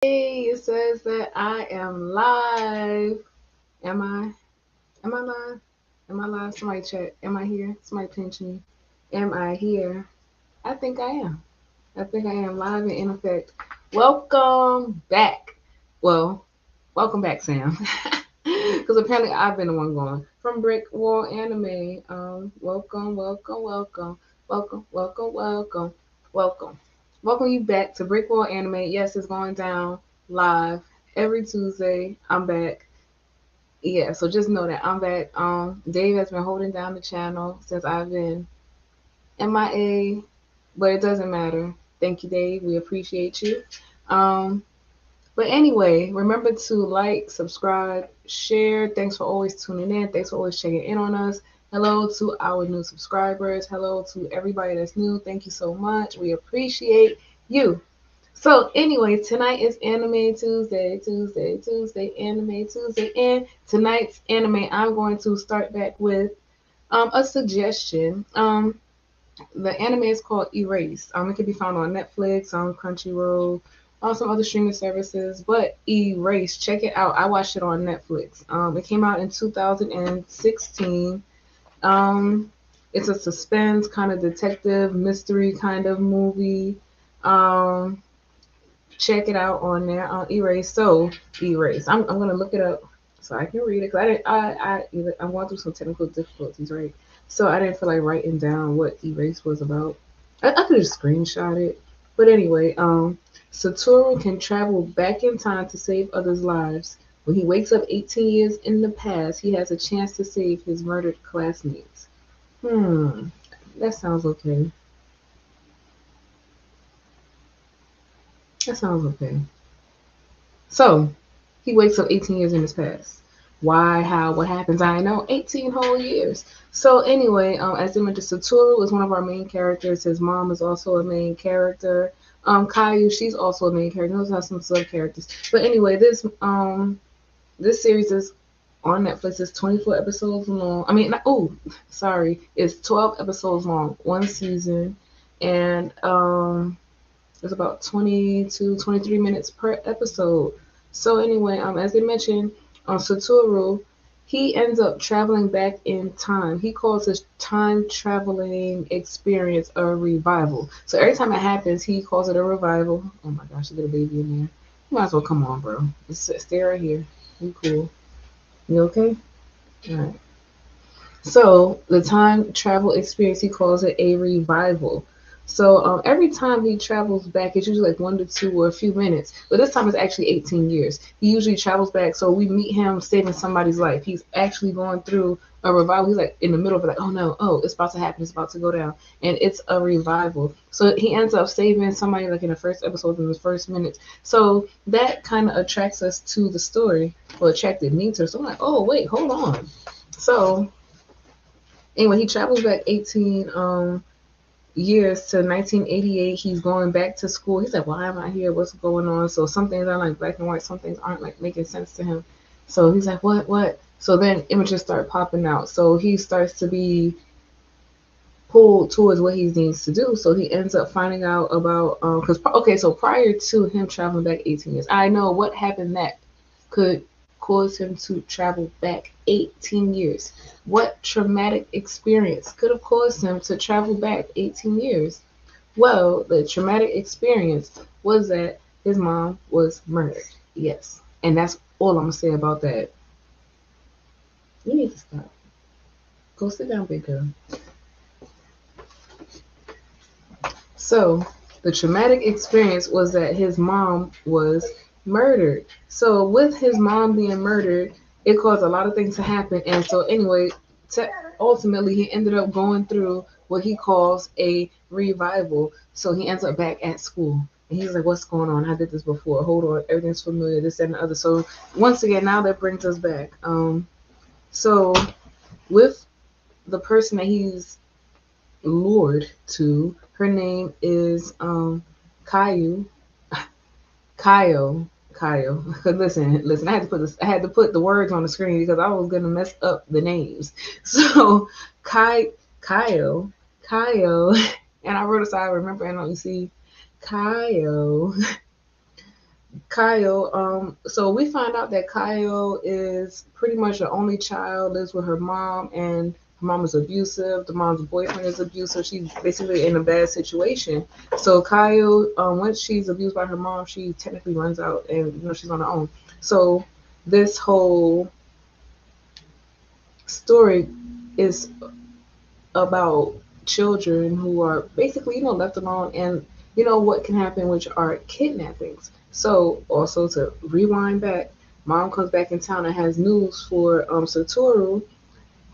Hey, it says that I am live. Am I? Am I live? Am I live? Somebody check. Am I here? Somebody pinch me. Am I here? I think I am. I think I am live and in effect. Welcome back. Well, welcome back, Sam. Because apparently I've been the one going from BrickWall Anime. Welcome. Welcome you back to BrickWall Anime. Yes, it's going down live every Tuesday. I'm back. Yeah, so just know that I'm back. Dave has been holding down the channel since I've been MIA, but it doesn't matter. Thank you, Dave. We appreciate you. Um, but anyway, remember to like, subscribe, share. Thanks for always tuning in. Thanks for always checking in on us. Hello to our new subscribers. Hello to everybody that's new. Thank you so much. We appreciate you. So anyway, tonight is Anime Tuesday, and tonight's anime I'm going to start back with a suggestion. The anime is called Erase. It can be found on Netflix, on Crunchyroll, on some other streaming services. But Erase, check it out. I watched it on Netflix. It came out in 2016. Um, it's a suspense kind of detective mystery kind of movie. Um, Check it out on there on Erase. So Erase. I'm gonna look it up so I can read it because I didn't. I'm going through some technical difficulties, right? So I didn't feel like writing down what Erase was about. I could just screenshot it. But anyway, Satoru can travel back in time to save others' lives. When he wakes up 18 years in the past, he has a chance to save his murdered classmates. That sounds okay. That sounds okay. So he wakes up 18 years in his past. Why, how, what happens? I know 18 whole years. So anyway, as I mentioned, Satoru is one of our main characters. His mom is also a main character. Caillou, she's also a main character. Those have some sub characters. But anyway, this series is on Netflix. It's 24 episodes long. I mean, sorry, it's 12 episodes long, one season, and it's about 20 to 23 minutes per episode. So anyway, as I mentioned, on Satoru, he ends up traveling back in time. He calls his time traveling experience a revival. So every time it happens, he calls it a revival. Oh my gosh, look at a baby in there. You might as well come on, bro. Just stay right here. You cool. You okay? All right. So the time travel experience, he calls it a revival. So every time he travels back, it's usually like 1 to 2 or a few minutes. But this time it's actually 18 years. He usually travels back, so we meet him saving somebody's life. He's actually going through a revival. He's like in the middle of it, like, oh no, oh, it's about to happen, it's about to go down, and it's a revival. So he ends up saving somebody like in the first episode, in the first minutes. So that kind of attracts us to the story, or attracted me to. So I'm like, oh wait, hold on. So anyway, he travels back 18 years to 1988. He's going back to school. He's like, why am I here? What's going on? So some things are like black and white. Some things aren't like making sense to him. So he's like, what? So then images start popping out. So he starts to be pulled towards what he needs to do. So he ends up finding out about, so prior to him traveling back 18 years, I know what happened that could cause him to travel back 18 years. What traumatic experience could have caused him to travel back 18 years? Well, the traumatic experience was that his mom was murdered. Yes. And that's all I'm going to say about that. You need to stop. Go sit down, big girl. So, the traumatic experience was that his mom was murdered. So, with his mom being murdered, it caused a lot of things to happen. And so, anyway, ultimately, he ended up going through what he calls a revival. So, he ends up back at school. And he's like, what's going on? I did this before. Hold on. Everything's familiar. This and the other. So, once again, now that brings us back. So, with the person that he's lured to, her name is Caillou. Kyle. Kyle. Listen. I had to put the words on the screen because I was gonna mess up the names. So Kyle, and I wrote it so I remember. And you see, Kyle Kyle, so we find out that Kyle is pretty much the only child, lives with her mom, and her mom is abusive. The mom's boyfriend is abusive. She's basically in a bad situation. So Kyle, once she's abused by her mom, she technically runs out and she's on her own. So this whole story is about children who are basically, left alone, and what can happen, which are kidnappings. So also to rewind back, mom comes back in town and has news for Satoru,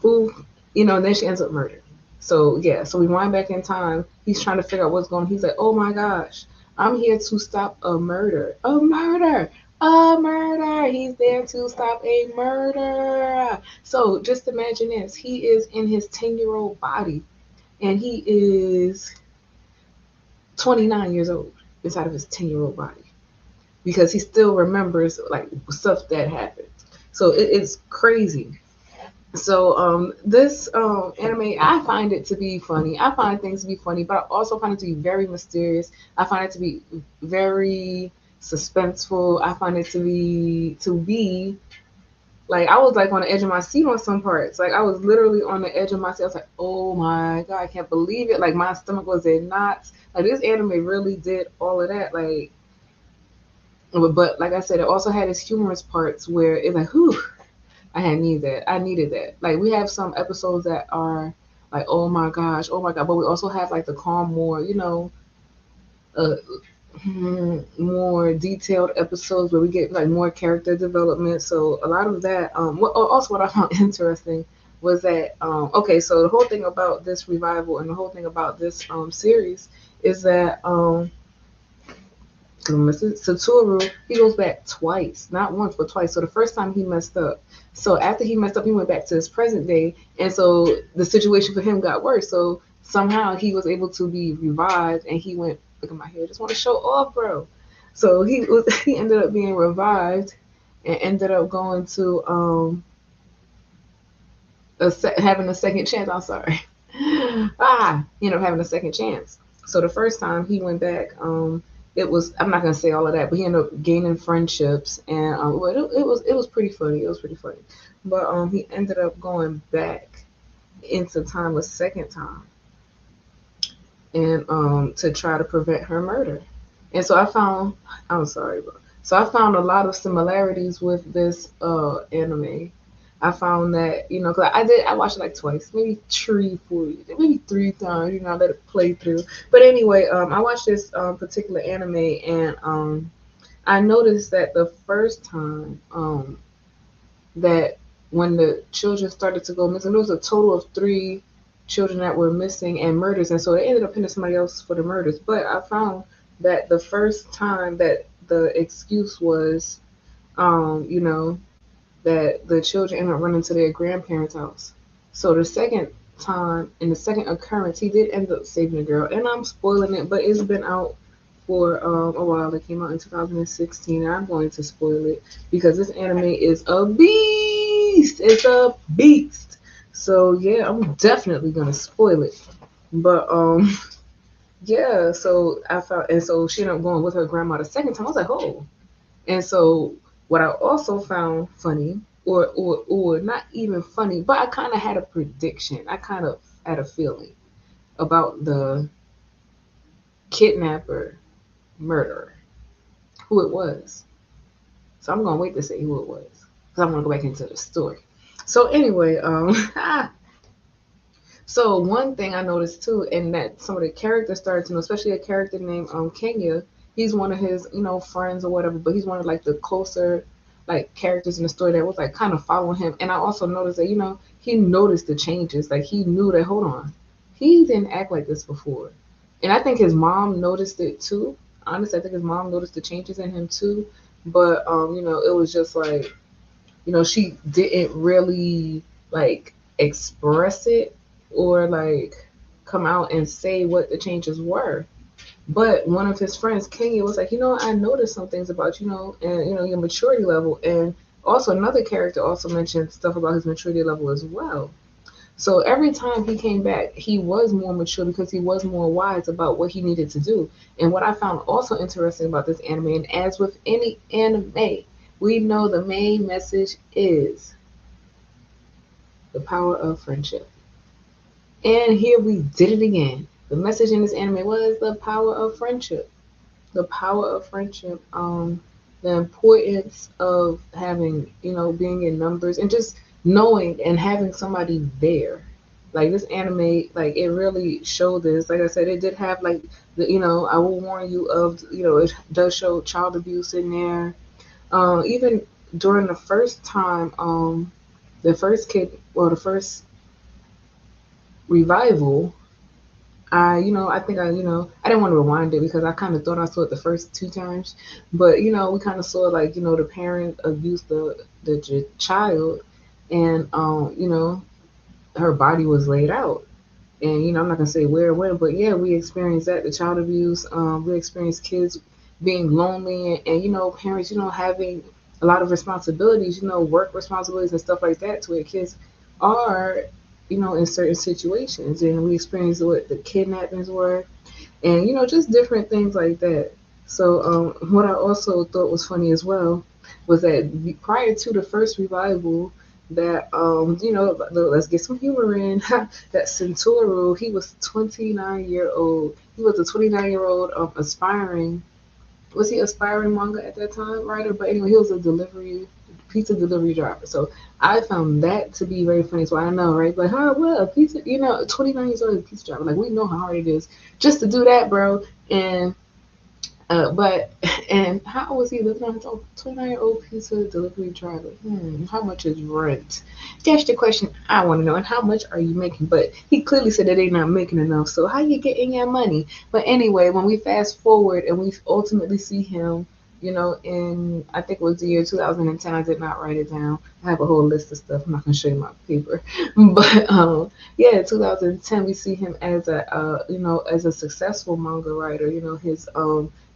who, then she ends up murdered. So yeah, so we wind back in time. He's trying to figure out what's going on. He's like, oh my gosh, I'm here to stop a murder. A murder. A murder. He's there to stop a murder. So just imagine this. He is in his 10-year-old body, and he is 29 years old inside of his 10-year-old body, because he still remembers like stuff that happened. So it's crazy. So this anime, I find it to be funny. I find things to be funny, but I also find it to be very mysterious. I find it to be very suspenseful. I find it to be like, I was like on the edge of my seat on some parts. Like I was literally on the edge of my seat. I was like, oh my god, I can't believe it. Like my stomach was in knots. Like this anime really did all of that. Like, but like I said, it also had its humorous parts where it's like, whew, I needed that. I needed that. Like we have some episodes that are like, oh my gosh, oh my god. But we also have like the calm, more, uh, more detailed episodes where we get like more character development. So a lot of that. Also what I found interesting was that okay, so the whole thing about this revival and the whole thing about this series is that Mr. Satoru, he goes back twice, not once, but twice. So the first time he messed up. So after he messed up, he went back to his present day, and so the situation for him got worse. So somehow he was able to be revived, and he went. Look at my hair. Just want to show off, bro. So he ended up being revived, and ended up going to having a second chance. I'm sorry. He ended up having a second chance. So the first time he went back, it was, I'm not gonna say all of that, but he ended up gaining friendships, and it was pretty funny. It was pretty funny, but he ended up going back into time a second time, and to try to prevent her murder. And so I'm sorry, bro. So I found a lot of similarities with this anime. I found that, cause I watched it like twice, maybe maybe three times. I let it play through. But anyway, I watched this particular anime, and I noticed that the first time that when the children started to go missing, there was a total of three children that were missing and murders, and so they ended up pinning somebody else for the murders. But I found that the first time that the excuse was, you know, that the children ended up running to their grandparents' house. So the second time, in the second occurrence, he did end up saving the girl. And I'm spoiling it, but it's been out for a while. It came out in 2016, and I'm going to spoil it because this anime is a beast. It's a beast. So yeah, I'm definitely gonna spoil it. But yeah. So I found, and so she ended up going with her grandma the second time. I was like, oh. And so what I also found funny, or not even funny, but I kind of had a prediction. I kind of had a feeling about the kidnapper, murderer, who it was. So I'm gonna wait to say who it was because I'm gonna go back into the story. So anyway, so one thing I noticed too, and that some of the characters started to know, especially a character named Kenya. He's one of his, friends or whatever, but he's one of like the closer like characters in the story that was like kind of following him. And I also noticed that, he noticed the changes. Like he knew that, hold on, he didn't act like this before. And I think his mom noticed it too. Honestly, I think his mom noticed the changes in him too. But it was just like, she didn't really like express it or like come out and say what the changes were. But one of his friends, Kenya, was like, I noticed some things about and your maturity level. And also another character also mentioned stuff about his maturity level as well. So every time he came back, he was more mature because he was more wise about what he needed to do. And what I found also interesting about this anime, and as with any anime, we know the main message is the power of friendship. And here we did it again. The message in this anime was the power of friendship. The power of friendship. The importance of having, being in numbers and just knowing and having somebody there. Like this anime, like it really showed this. Like I said, it did have like I will warn you of, it does show child abuse in there. Even during the first time, the first kid, well, the first revival, I think I didn't want to rewind it because I kind of thought I saw it the first two times, but we kind of saw like the parent abused the child, and her body was laid out, and I'm not gonna say where, but yeah, we experienced that, the child abuse. We experienced kids being lonely, and parents having a lot of responsibilities, work responsibilities and stuff like that, to where kids are in certain situations, and we experienced what the kidnappings were, and just different things like that. So what I also thought was funny as well was that prior to the first revival, that let's get some humor in, that Santoro, he was 29-year old. He was a 29-year-old aspiring, was he aspiring manga at that time writer? But anyway, he was a pizza delivery driver. So I found that to be very funny. So I know, right? Like, oh well, pizza, 29 years old, pizza driver. Like, we know how hard it is just to do that, bro. And but and how was he living on his own? 29-year-old pizza delivery driver. How much is rent? That's the question I want to know. And how much are you making? But he clearly said that they're not making enough. So how you getting your money? But anyway, when we fast forward and we ultimately see him, in I think it was the year 2010. I did not write it down. I have a whole list of stuff. I'm not gonna show you my paper, but yeah, 2010 we see him as as a successful manga writer. His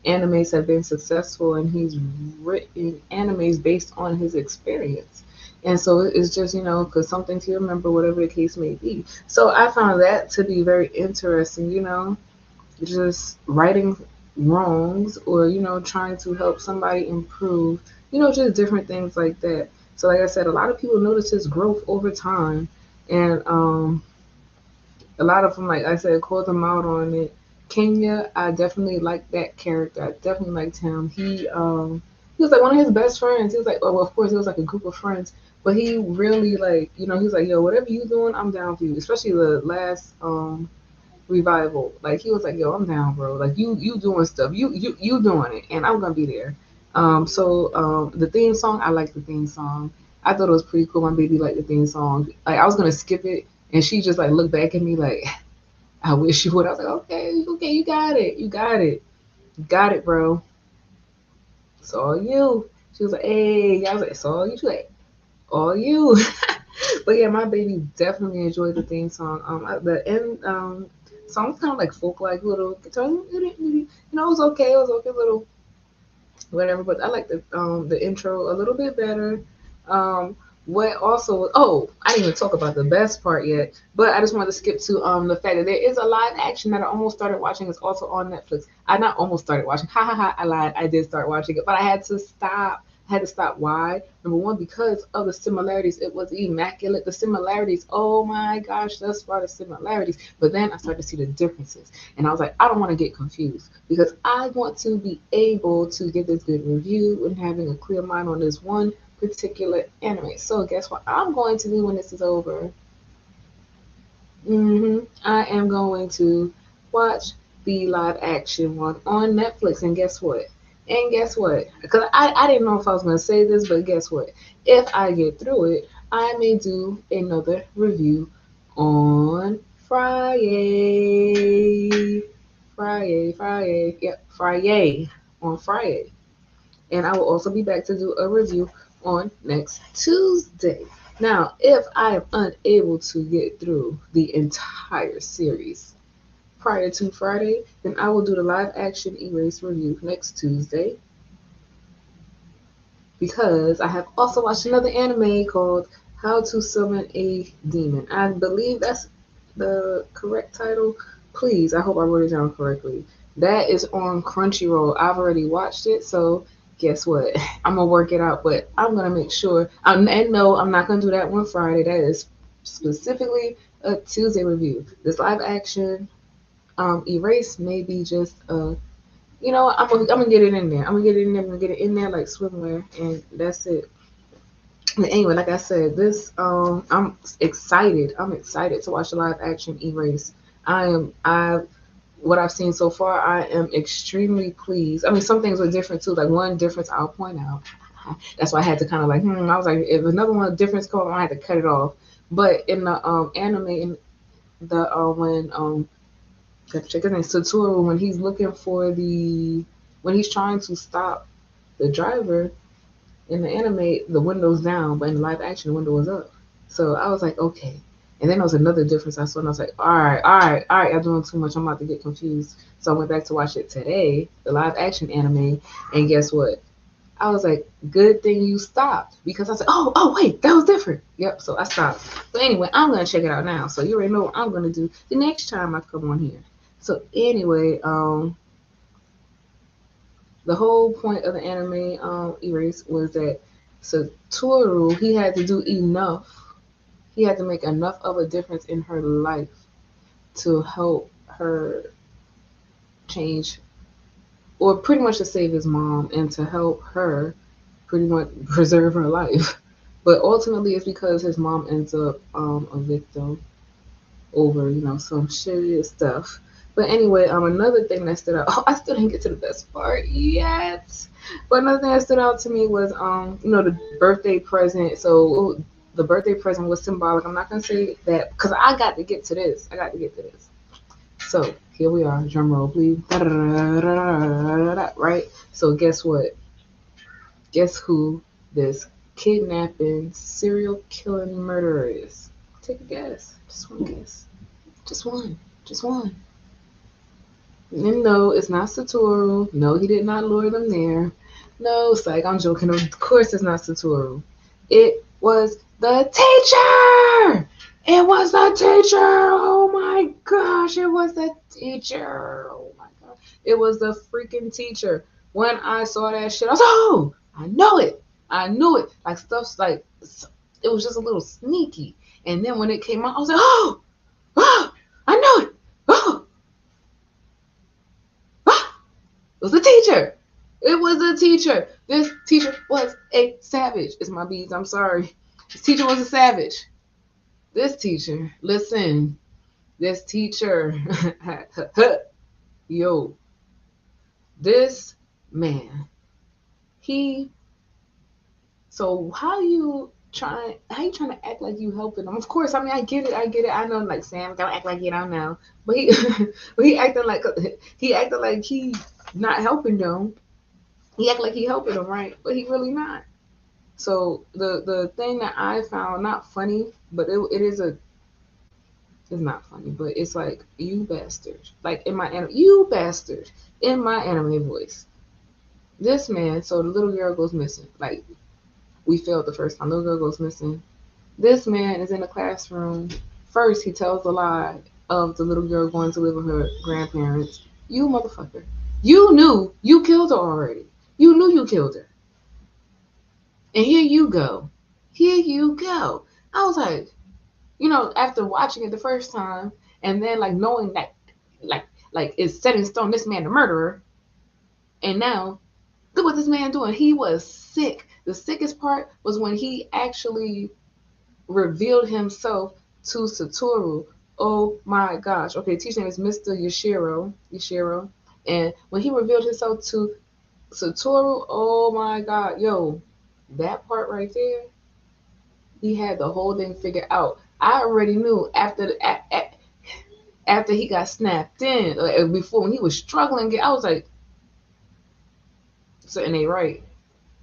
animes have been successful, and he's written animes based on his experience. And so it's just, because something to remember, whatever the case may be. So I found that to be very interesting, just righting wrongs, or, trying to help somebody improve, just different things like that. So, like I said, a lot of people notice his growth over time. And a lot of them, like I said, called him out on it. Kenya, I definitely liked that character. I definitely liked him. He was like one of his best friends. He was like, oh, well, of course, it was like a group of friends, but he really like, he was like, yo, whatever you doing, I'm down for you. Especially the last revival. Like he was like, yo, I'm down, bro. Like you doing stuff, you doing it, and I'm gonna be there. So the theme song, I like the theme song. I thought it was pretty cool. My baby liked the theme song. Like I was gonna skip it, and she just like looked back at me like, I wish you would. I was like, okay, you got it, you got it, bro. It's all you. She was like, hey, I was like, it's all you. She was like, all you. But yeah, my baby definitely enjoyed the theme song. The end song was kind of like folk, like little guitar. It was okay. It was okay, little whatever. But I like the intro a little bit better. What also? Oh, I didn't even talk about the best part yet. But I just wanted to skip to the fact that there is a live action that I almost started watching. It's also on Netflix. I not almost started watching. Ha ha ha! I lied. I did start watching it, but I had to stop. I had to stop. Why? Number one, because of the similarities. It was immaculate. The similarities. Oh my gosh, that's far the similarities. But then I started to see the differences, and I was like, I don't want to get confused because I want to be able to get this good review and having a clear mind on this one particular anime. So guess what I'm going to do when this is over? I am going to watch the live action one on Netflix. And guess what? Because I didn't know if I was going to say this, but guess what? If I get through it, I may do another review on Friday. Friday. Yep, Friday. On Friday. And I will also be back to do a review on next Tuesday. Now, if I am unable to get through the entire series prior to Friday, then I will do the live action Erase review next Tuesday, because I have also watched another anime called How to Summon a Demon. I believe that's the correct title. Please, I hope I wrote it down correctly. That is on Crunchyroll. I've already watched it, so guess what? I'm gonna work it out, but I'm gonna make sure. And no, I'm not gonna do that one Friday. That is specifically a Tuesday review. This live action Erase may be just I'm gonna get it in there. I'm gonna get it in there. I'm gonna get it in there like swimwear, and that's it. But anyway, like I said, this I'm excited. I'm excited to watch the live action Erase. I what I've seen so far, I am extremely pleased. I mean, some things were different too. Like one difference I'll point out. That's why I had to kind of like, I was like, if another one difference come, I had to cut it off. But in the anime, in the when check his name Satoru, when he's looking for when he's trying to stop the driver in the anime, the window's down, but in live action, the window was up. So I was like, okay. And then there was another difference I saw, and I was like, all right, y'all doing too much. I'm about to get confused. So I went back to watch it today, the live action anime, and guess what? I was like, good thing you stopped, because I was like, wait, that was different. Yep, so I stopped. But anyway, I'm gonna check it out now. So you already know what I'm gonna do the next time I come on here. So anyway, the whole point of the anime Erase was that Satoru, he had to do enough. He had to make enough of a difference in her life to help her change, or pretty much to save his mom and to help her pretty much preserve her life. But ultimately, it's because his mom ends up a victim over, some shitty stuff. But anyway, another thing that stood out. Oh, I still didn't get to the best part yet. But another thing that stood out to me was, the birthday present. So the birthday present was symbolic. I'm not gonna say that because I got to get to this. So here we are. Drum roll, please. Right. So guess what? Guess who this kidnapping, serial killing murderer is? Take a guess. Just one guess. Just one. Just one. And no, it's not Satoru. No, he did not lure them there. No, it's like, I'm joking. Of course it's not Satoru. It was the teacher! It was the teacher! Oh my gosh, it was the teacher! Oh my god. It was the freaking teacher. When I saw that shit, I was like, oh! I know it! I knew it! Like, stuff's like, it was just a little sneaky. And then when it came out, I was like, oh! Oh! I know it! Oh! It was the teacher. It was the teacher. This teacher was a savage. It's my beads. I'm sorry. This teacher was a savage. This teacher, listen. This teacher, yo, this man, so how you trying to act like you helping him? Of course, I mean, I get it. I know, like, Sam, don't act like you don't know. But he acting like he not helping them. He act like he helping them, right? But he really not. So the thing that I found not funny, but it's not funny, but it's like, you bastard, like you bastard, in my anime voice. This man, so the little girl goes missing. Like, we failed the first time. Little girl goes missing. This man is in the classroom. First, he tells a lie of the little girl going to live with her grandparents. You motherfucker. You knew you killed her already. You knew you killed her. And here you go. Here you go. I was like, after watching it the first time, and then like knowing that like it's set in stone, this man the murderer, and now look what this man doing. He was sick. The sickest part was when he actually revealed himself to Satoru. Oh my gosh. Okay, teacher name is Mr. Yashiro. And when he revealed himself to Satoru, oh my god, yo, that part right there, he had the whole thing figured out. I already knew after he got snapped in, before when he was struggling, I was like, so, and they right.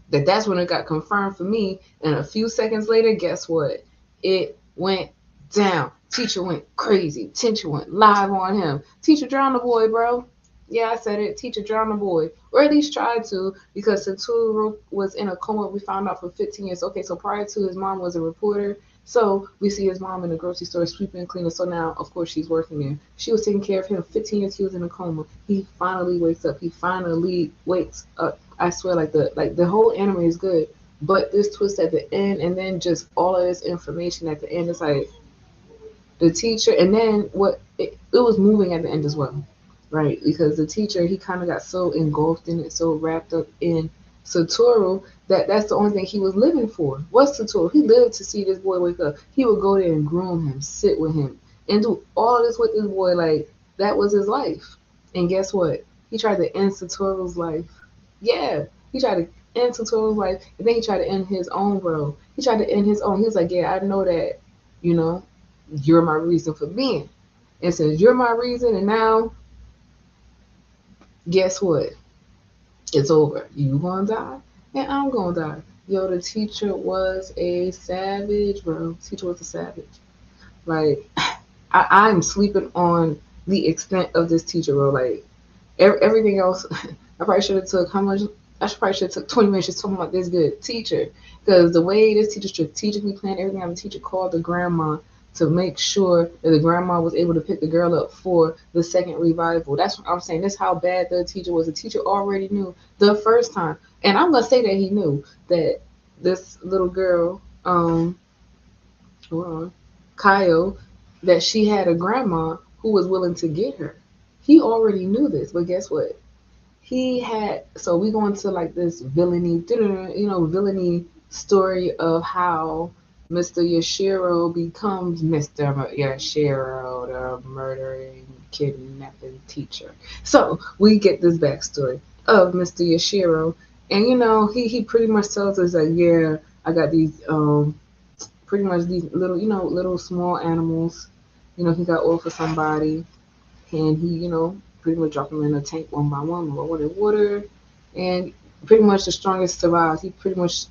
That's when it got confirmed for me. And a few seconds later, guess what? It went down. Teacher went crazy. Teacher went live on him. Teacher drowned the boy, bro. Yeah, I said it. Teacher drowned the boy, or at least tried to, because Satoru was in a coma. We found out for 15 years. Okay, so prior to, his mom was a reporter. So we see his mom in the grocery store sweeping and cleaning. So now, of course, she's working there. She was taking care of him. 15 years he was in a coma. He finally wakes up. He finally wakes up. I swear, like the whole anime is good, but this twist at the end, and then just all of this information at the end. It's like the teacher, and then it was moving at the end as well, right? Because the teacher, he kind of got so engulfed in it, so wrapped up in Satoru, that that's the only thing he was living for, was Satoru. He lived to see this boy wake up. He would go there and groom him, sit with him, and do all this with this boy. Like, that was his life. And guess what? He tried to end Satoru's life. Yeah, he tried to end Satoru's life, and then he tried to end his own, bro. He tried to end his own. He was like, yeah, I know that, you know, you're my reason for being. And since you're my reason, and now, guess what? It's over. You gonna die, and I'm gonna die. Yo, the teacher was a savage, bro. Teacher was a savage. Like, I'm sleeping on the extent of this teacher, bro. Like, everything else, I probably should have took how much. I should probably should have took 20 minutes just talking about this good teacher, because the way this teacher strategically planned everything. The teacher called the grandma to make sure that the grandma was able to pick the girl up for the second revival. That's what I'm saying. That's how bad the teacher was. The teacher already knew the first time, and I'm gonna say that he knew that this little girl, hold on, Kyle, that she had a grandma who was willing to get her. He already knew this, but guess what? He had, so we go into like this villainy, villainy story of how Mr. Yashiro becomes Mr. Yashiro, the murdering, kidnapping teacher. So we get this backstory of Mr. Yashiro, and he pretty much tells us like, yeah, I got these pretty much these little, little small animals. He got oil for somebody, and he, pretty much dropped them in a tank one by one, lowered in water, and pretty much the strongest survives. He pretty much,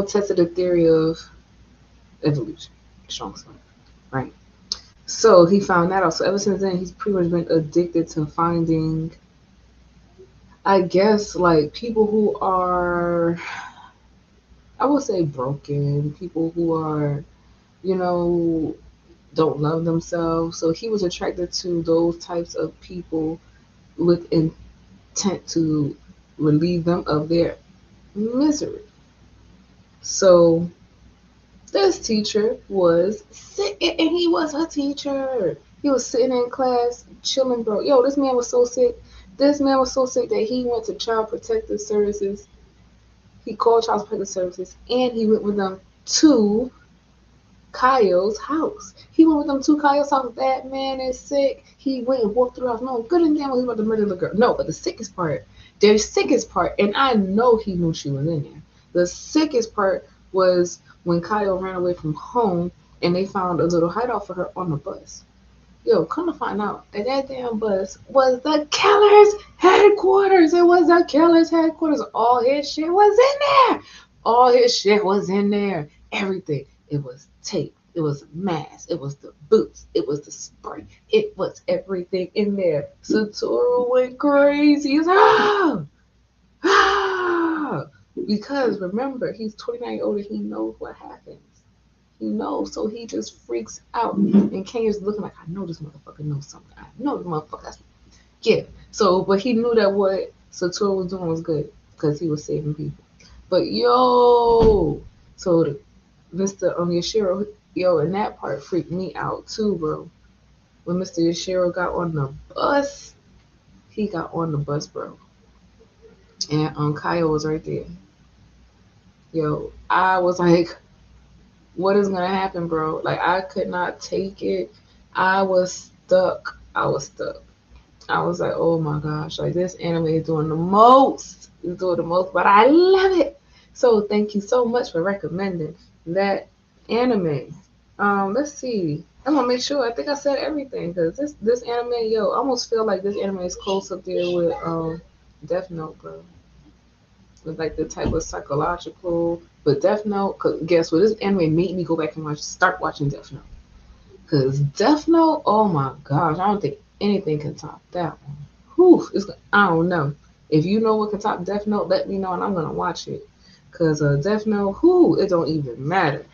tested the theory of evolution, strong survive, right? So he found that out. So ever since then, he's pretty much been addicted to finding, I guess, like people who are, I would say, broken, people who are, you know, don't love themselves. So he was attracted to those types of people with intent to relieve them of their misery. So this teacher was sick, and he was a teacher. He was sitting in class, chilling, bro. Yo, this man was so sick. This man was so sick that he went to Child Protective Services. He called Child Protective Services, and he went with them to Kyle's house. He went with them to Kyle's house. That man is sick. He went and walked through the house. No, good and damn well he was about to murder the girl. No, but the sickest part, and I know he knew she was in there. The sickest part was when Kyle ran away from home and they found a little hideout for her on the bus. Yo, come to find out that damn bus was the killer's headquarters. It was the killer's headquarters. All his shit was in there. All his shit was in there. Everything. It was tape. It was mask. It was the boots. It was the spray. It was everything in there. Satoru went crazy. He's like, ah! Ah! Because remember, he's 29 older. He knows what happens. He knows, so he just freaks out. And Kenya's looking like, I know this motherfucker knows something. I know this motherfucker. Yeah. So, but he knew that what Satoru was doing was good because he was saving people. But yo, so Mr. Yashiro, yo, and that part freaked me out too, bro. When Mr. Yashiro got on the bus, he got on the bus, bro. And Kyle was right there. Yo, I was like, what is gonna happen, bro? Like, I could not take it. I was stuck. I was stuck. I was like, oh my gosh, like this anime is doing the most. It's doing the most, but I love it. So thank you so much for recommending that anime. Let's see. I'm gonna make sure. I think I said everything because this anime, yo, I almost feel like this anime is close up there with Death Note, bro. With like the type of psychological, but Death Note. Cause guess what? This anime made me go back and start watching Death Note. Cause Death Note, oh my gosh, I don't think Anything can top that one. Whew, I don't know. If you know what can top Death Note, let me know and I'm gonna watch it. Cause Death Note, whoo, it don't even matter.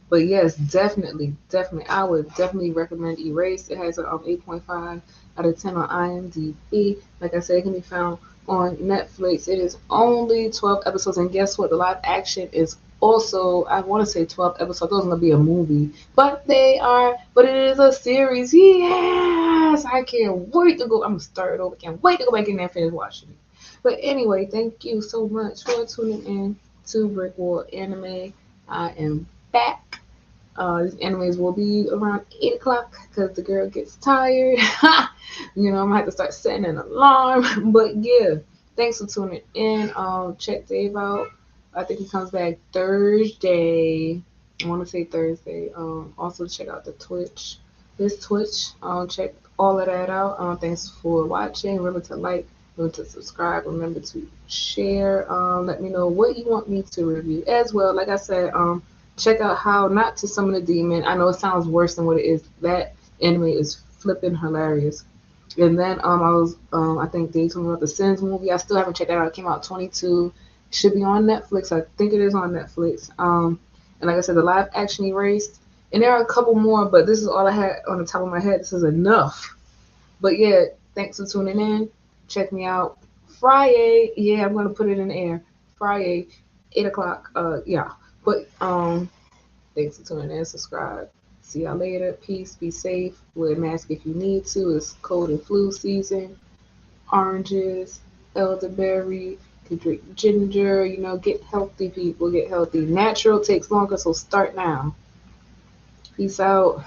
But yes, definitely, definitely, I would definitely recommend Erased. It has a 8.5 out of 10 on IMDb. Like I said, it can be found on Netflix. It is only 12 episodes, and guess what? The live action is also, I want to say 12 episodes. Those are gonna be a movie, but it is a series. Yes, I can't wait to go. I'm gonna start it over. Can't wait to go back in there and finish watching it. But anyway, thank you so much for tuning in to BrickWall Anime. I am back. These animes will be around 8 o'clock because the girl gets tired. You know, I'm gonna have to start setting an alarm. But yeah, thanks for tuning in. Check Dave out. I think he comes back Thursday. I want to say Thursday. Also check out the Twitch. His Twitch. Check all of that out. Thanks for watching. Remember to like. Remember to subscribe. Remember to share. Let me know what you want me to review as well. Like I said, check out How Not to Summon a Demon. I know it sounds worse than what it is. That anime is flipping hilarious. And then I think they told me about the Sins movie. I still haven't checked that out. It came out 22. Should be on Netflix. I think it is on Netflix. And like I said, the live action Erased. And there are a couple more, but this is all I had on the top of my head. This is enough. But yeah, thanks for tuning in. Check me out Friday. Yeah, I'm gonna put it in the air. Friday, 8 o'clock. Yeah. But thanks for tuning in. Subscribe. See y'all later. Peace. Be safe. Wear a mask if you need to. It's cold and flu season. Oranges, elderberry. You can drink ginger. You know, get healthy, people. Get healthy. Natural takes longer, so start now. Peace out.